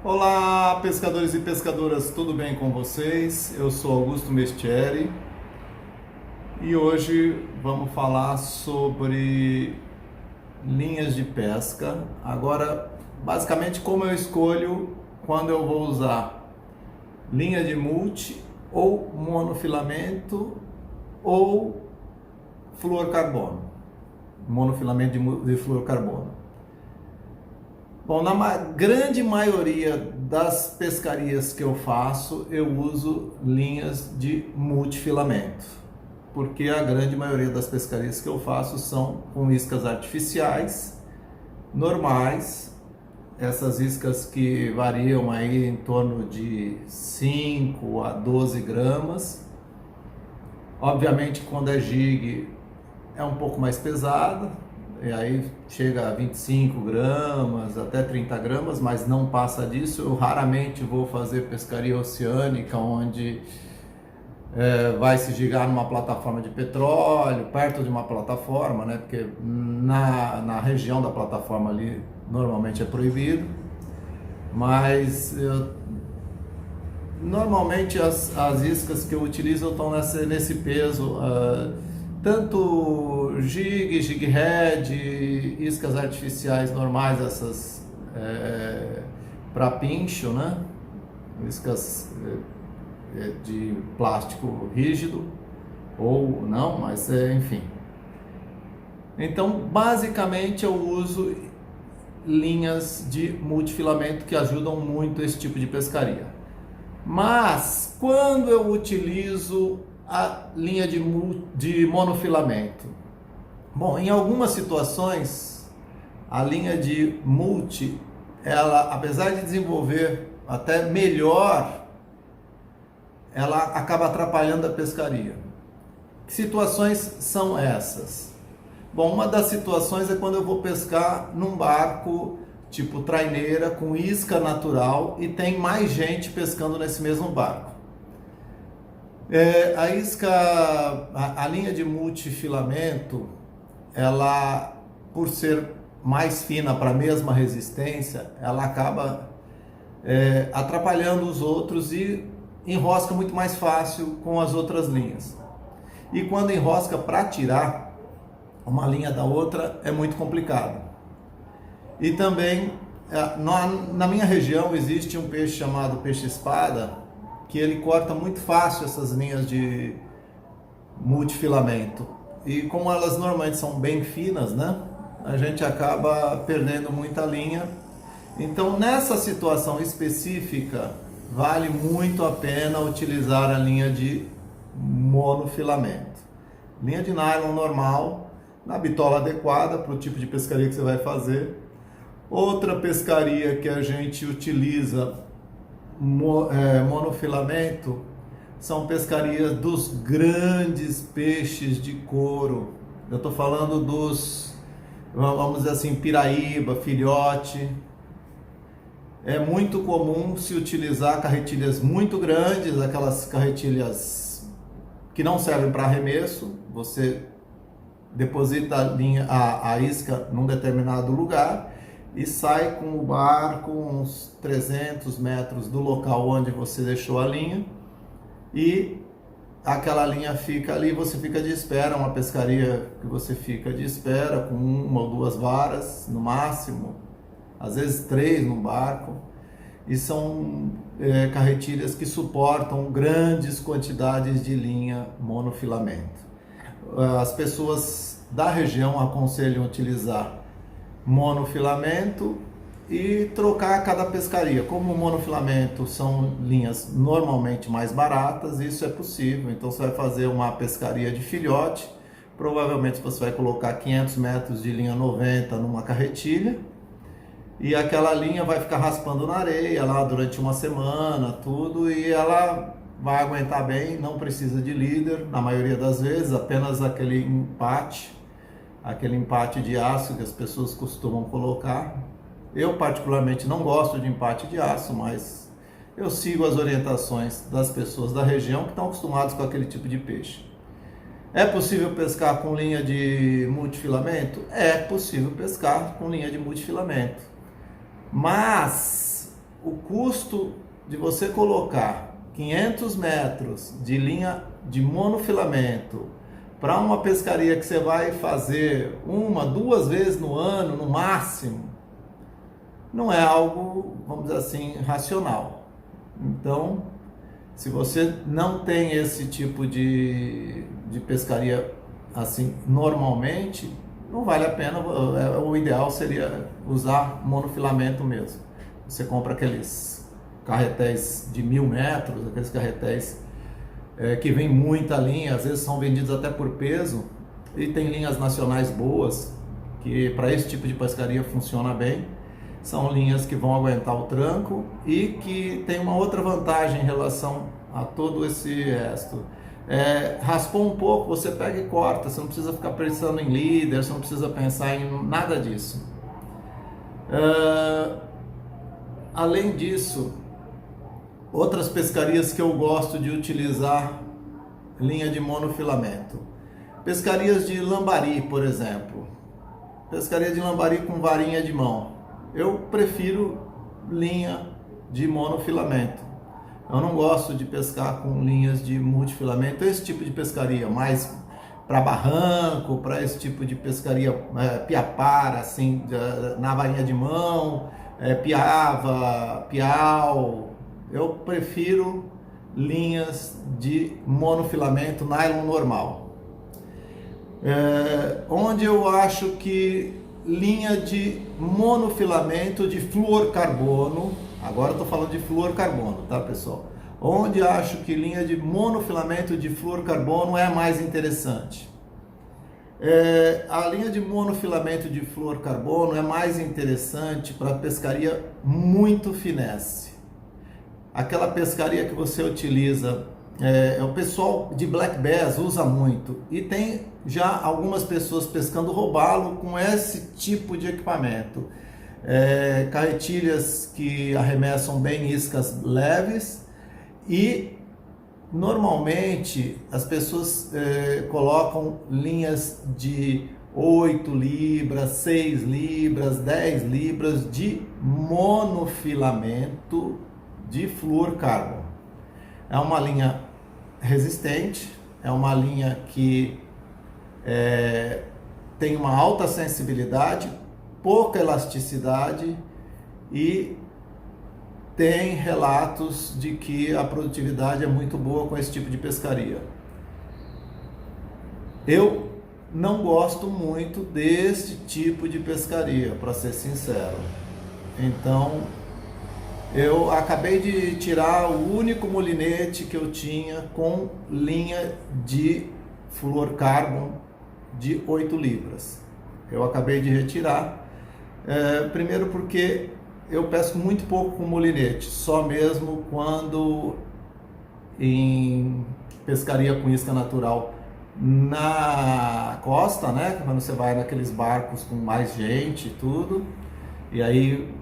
Olá, pescadores e pescadoras, tudo bem com vocês? Eu sou Augusto Mestieri e hoje vamos falar sobre linhas de pesca. Agora, basicamente, como eu escolho quando eu vou usar linha de multi ou monofilamento ou fluorcarbono, monofilamento de fluorcarbono. Bom, na grande maioria das pescarias que eu faço, eu uso linhas de multifilamento, porque a grande maioria das pescarias que eu faço são com iscas artificiais, normais, essas iscas que variam aí em torno de 5 a 12 gramas. Obviamente, quando é jig, é um pouco mais pesada, e aí chega a 25 gramas, até 30 gramas, mas não passa disso. Eu raramente vou fazer pescaria oceânica, onde vai se gigar numa plataforma de petróleo, perto de uma plataforma, né? Porque na região da plataforma ali, normalmente é proibido. Mas normalmente as iscas que eu utilizo estão nesse peso, tanto jig head, iscas artificiais normais, essas para pincho, né? Iscas de plástico rígido ou não, mas enfim. Então, basicamente eu uso linhas de multifilamento que ajudam muito esse tipo de pescaria. Mas quando eu utilizo a linha de monofilamento? Bom, em algumas situações, a linha de multi, ela, apesar de desenvolver até melhor, ela acaba atrapalhando a pescaria. Que situações são essas? Bom, uma das situações é quando eu vou pescar num barco tipo traineira, com isca natural, e tem mais gente pescando nesse mesmo barco. A linha de multifilamento, ela, por ser mais fina para a mesma resistência, ela acaba atrapalhando os outros e enrosca muito mais fácil com as outras linhas. E quando enrosca para tirar uma linha da outra, é muito complicado. E também, na minha região, existe um peixe chamado peixe-espada, que ele corta muito fácil essas linhas de multifilamento. E como elas normalmente são bem finas, né? A gente acaba perdendo muita linha. Então, nessa situação específica, vale muito a pena utilizar a linha de monofilamento. Linha de nylon normal, na bitola adequada para o tipo de pescaria que você vai fazer. Outra pescaria que a gente utiliza monofilamento são pescarias dos grandes peixes de couro. Eu estou falando dos, vamos dizer assim, piraíba, filhote. É muito comum se utilizar carretilhas muito grandes, aquelas carretilhas que não servem para arremesso. Você deposita a isca num determinado lugar e sai com o barco uns 300 metros do local onde você deixou a linha, e aquela linha fica ali, você fica de espera, uma pescaria que você fica de espera com uma ou duas varas no máximo, às vezes 3 no barco, e são carretilhas que suportam grandes quantidades de linha monofilamento. As pessoas da região aconselham utilizar monofilamento e trocar a cada pescaria. Como o monofilamento são linhas normalmente mais baratas, isso é possível. Então você vai fazer uma pescaria de filhote, provavelmente você vai colocar 500 metros de linha 90 numa carretilha, e aquela linha vai ficar raspando na areia lá durante uma semana, tudo, e ela vai aguentar bem, não precisa de líder, na maioria das vezes, apenas aquele empate de aço que as pessoas costumam colocar. Eu particularmente não gosto de empate de aço, mas eu sigo as orientações das pessoas da região que estão acostumadas com aquele tipo de peixe. É possível pescar com linha de multifilamento? É possível pescar com linha de multifilamento. Mas custo de você colocar 500 metros de linha de monofilamento para uma pescaria que você vai fazer 1, 2 vezes no ano, no máximo, não é algo, vamos dizer assim, racional. Então, se você não tem esse tipo de pescaria assim normalmente, não vale a pena. O ideal seria usar monofilamento mesmo. Você compra aqueles carretéis de 1000 metros, aqueles carretéis que vem muita linha, às vezes são vendidos até por peso, e tem linhas nacionais boas que para esse tipo de pescaria funciona bem. São linhas que vão aguentar o tranco e que tem uma outra vantagem em relação a todo esse resto. Raspou um pouco, você pega e corta, você não precisa ficar pensando em líder, você não precisa pensar em nada disso. Além disso, outras pescarias que eu gosto de utilizar linha de monofilamento. Pescarias de lambari, por exemplo. Pescaria de lambari com varinha de mão. Eu prefiro linha de monofilamento. Eu não gosto de pescar com linhas de multifilamento, esse tipo de pescaria, mais para barranco, para esse tipo de pescaria piapara, assim, na varinha de mão, piava, piau. Eu prefiro linhas de monofilamento nylon normal. Onde eu acho que linha de monofilamento de fluorcarbono, agora eu estou falando de fluorcarbono, tá, pessoal? Onde acho que linha de monofilamento de fluorcarbono é mais interessante. A linha de monofilamento de fluorcarbono é mais interessante para pescaria muito finesse. Aquela pescaria que você utiliza, o pessoal de black bass usa muito, e tem já algumas pessoas pescando robalo com esse tipo de equipamento. Carretilhas que arremessam bem iscas leves, e normalmente as pessoas colocam linhas de 8 libras, 6 libras, 10 libras de monofilamento de fluorcarbono. É uma linha resistente, é uma linha que tem uma alta sensibilidade, pouca elasticidade, e tem relatos de que a produtividade é muito boa com esse tipo de pescaria. Eu não gosto muito desse tipo de pescaria, para ser sincero. Então, eu acabei de tirar o único molinete que eu tinha com linha de fluorcarbono de 8 libras. Eu acabei de retirar, primeiro porque eu pesco muito pouco com molinete, só mesmo quando em pescaria com isca natural na costa, né? Quando você vai naqueles barcos com mais gente e tudo, e aí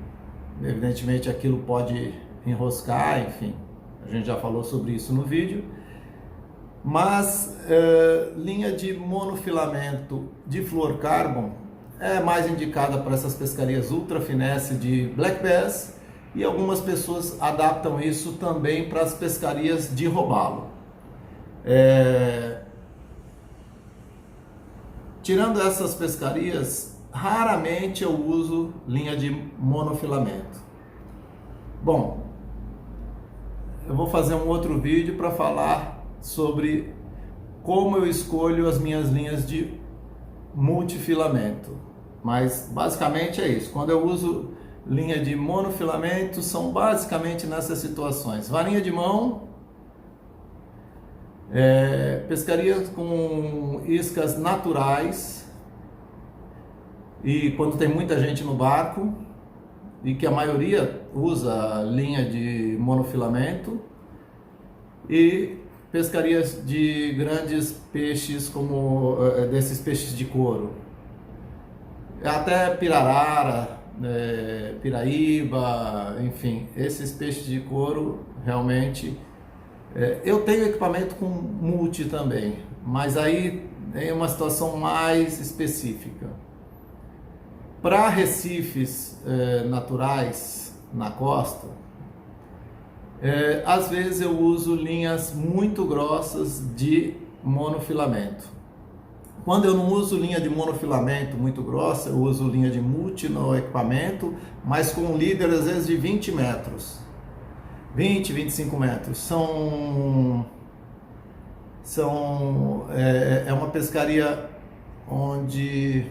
evidentemente aquilo pode enroscar, enfim, a gente já falou sobre isso no vídeo. Mas linha de monofilamento de fluorcarbono é mais indicada para essas pescarias ultra finesse de black bass, e algumas pessoas adaptam isso também para as pescarias de robalo. Tirando essas pescarias, raramente eu uso linha de monofilamento. Bom, eu vou fazer um outro vídeo para falar sobre como eu escolho as minhas linhas de multifilamento, mas basicamente é isso. Quando eu uso linha de monofilamento, são basicamente nessas situações: varinha de mão, pescarias com iscas naturais, e quando tem muita gente no barco e que a maioria usa linha de monofilamento, e pescarias de grandes peixes, como desses peixes de couro, até pirarara, piraíba, enfim, esses peixes de couro realmente. Eu tenho equipamento com multi também, mas aí é uma situação mais específica. Para recifes naturais na costa, Às vezes eu uso linhas muito grossas de monofilamento. Quando eu não uso linha de monofilamento muito grossa, eu uso linha de multi no equipamento, mas com líder às vezes de 20 metros. 20, 25 metros. É uma pescaria onde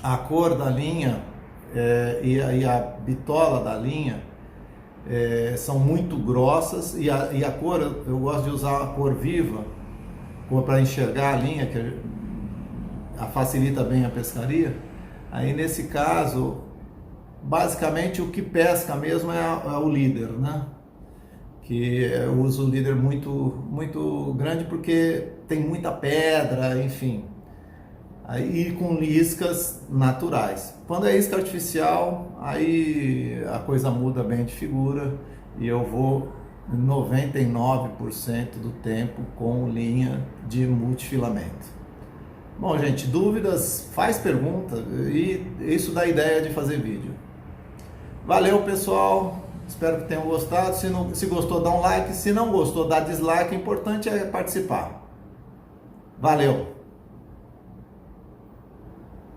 a cor da linha e a bitola da linha são muito grossas e a cor, eu gosto de usar a cor viva, para enxergar a linha, que facilita bem a pescaria. Aí nesse caso, basicamente o que pesca mesmo é o líder, né? Que eu uso o líder muito grande porque tem muita pedra, enfim. Aí com iscas naturais. Quando é isca artificial, aí a coisa muda bem de figura e eu vou 99% do tempo com linha de multifilamento. Bom, gente, dúvidas, faz pergunta e isso dá ideia de fazer vídeo. Valeu, pessoal, espero que tenham gostado. Se gostou, dá um like, se não gostou, dá dislike, o importante é participar. Valeu!